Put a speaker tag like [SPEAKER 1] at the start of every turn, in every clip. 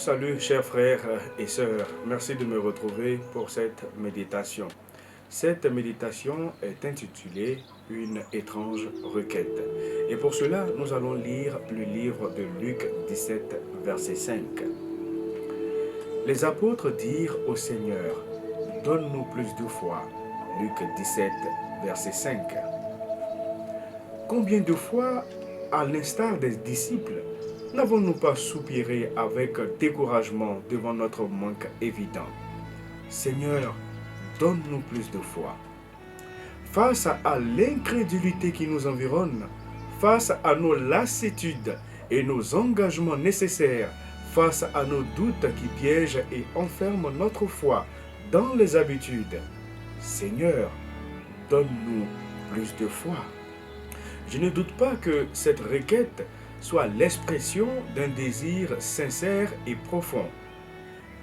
[SPEAKER 1] salut chers frères et sœurs, merci de me retrouver pour cette méditation. Cette méditation est intitulée Une étrange requête. Et pour cela, nous allons lire le livre de Luc 17, verset 5. Les apôtres dirent au Seigneur, donne-nous plus de foi. Luc 17, verset 5. Combien de fois, à l'instar des disciples, n'avons-nous pas soupiré avec découragement devant notre manque évident? Seigneur, donne-nous plus de foi. Face à l'incrédulité qui nous environne, face à nos lassitudes et nos engagements nécessaires, face à nos doutes qui piègent et enferment notre foi dans les habitudes, Seigneur, donne-nous plus de foi. Je ne doute pas que cette requête soit l'expression d'un désir sincère et profond.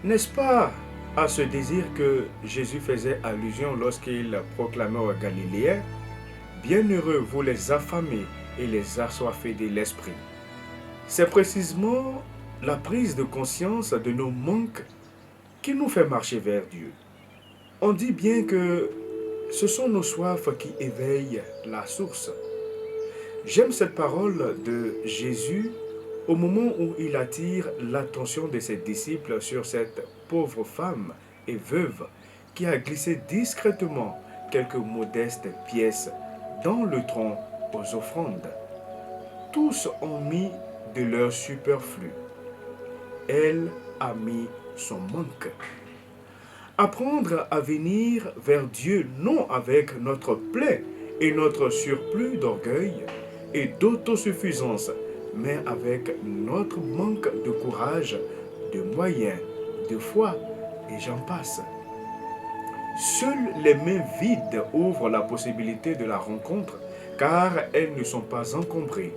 [SPEAKER 1] N'est-ce pas à ce désir que Jésus faisait allusion lorsqu'il proclamait aux Galiléens « Bienheureux vous les affamés et les assoiffés de l'esprit ». C'est précisément la prise de conscience de nos manques qui nous fait marcher vers Dieu. On dit bien que ce sont nos soifs qui éveillent la source. J'aime cette parole de Jésus au moment où il attire l'attention de ses disciples sur cette pauvre femme et veuve qui a glissé discrètement quelques modestes pièces dans le tronc aux offrandes. Tous ont mis de leur superflu. Elle a mis son manque. Apprendre à venir vers Dieu non avec notre plaie et notre surplus d'orgueil et d'autosuffisance, mais avec notre manque de courage, de moyens, de foi, et j'en passe. Seules les mains vides ouvrent la possibilité de la rencontre, car elles ne sont pas encombrées.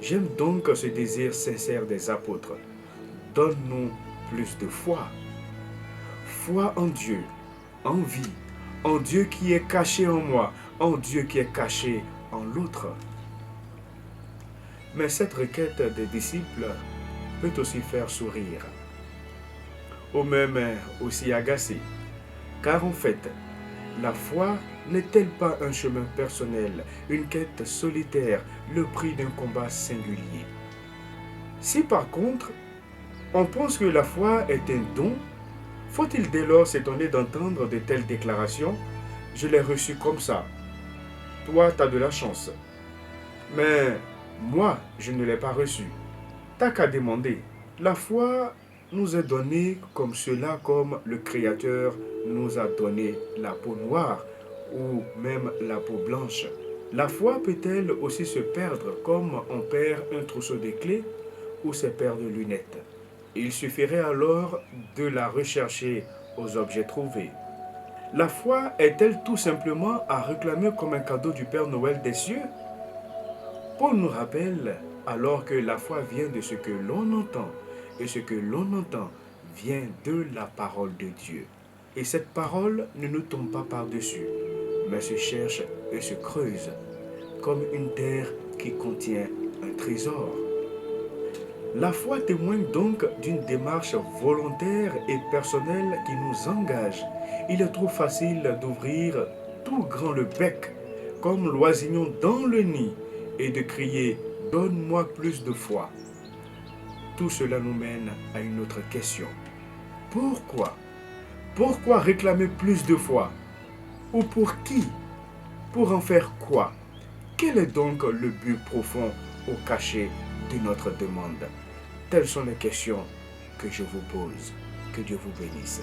[SPEAKER 1] J'aime donc ce désir sincère des apôtres. Donne-nous plus de foi. Foi en Dieu, en Dieu qui est caché en moi, en Dieu qui est caché en l'autre. Mais cette requête des disciples peut aussi faire sourire, ou même aussi agacer. Car en fait, la foi n'est-elle pas un chemin personnel, une quête solitaire, le prix d'un combat singulier? Si par contre, on pense que la foi est un don, faut-il dès lors s'étonner d'entendre de telles déclarations? Je l'ai reçu comme ça. Toi, tu as de la chance. Mais moi, je ne l'ai pas reçu. T'as qu'à demander. La foi nous est donnée comme cela, comme le Créateur nous a donné la peau noire ou même la peau blanche. La foi peut-elle aussi se perdre comme on perd un trousseau de clés ou ses paires de lunettes? Il suffirait alors de la rechercher aux objets trouvés. La foi est-elle tout simplement à réclamer comme un cadeau du Père Noël des cieux? Paul nous rappelle alors que la foi vient de ce que l'on entend, et ce que l'on entend vient de la parole de Dieu. Et cette parole ne nous tombe pas par-dessus, mais se cherche et se creuse, comme une terre qui contient un trésor. La foi témoigne donc d'une démarche volontaire et personnelle qui nous engage. Il est trop facile d'ouvrir tout grand le bec, comme l'oisillon dans le nid, et de crier « Donne-moi plus de foi ». Tout cela nous mène à une autre question. Pourquoi? Pourquoi réclamer plus de foi? Ou pour qui? Pour en faire quoi? Quel est donc le but profond au cachet de notre demande? Telles sont les questions que je vous pose. Que Dieu vous bénisse.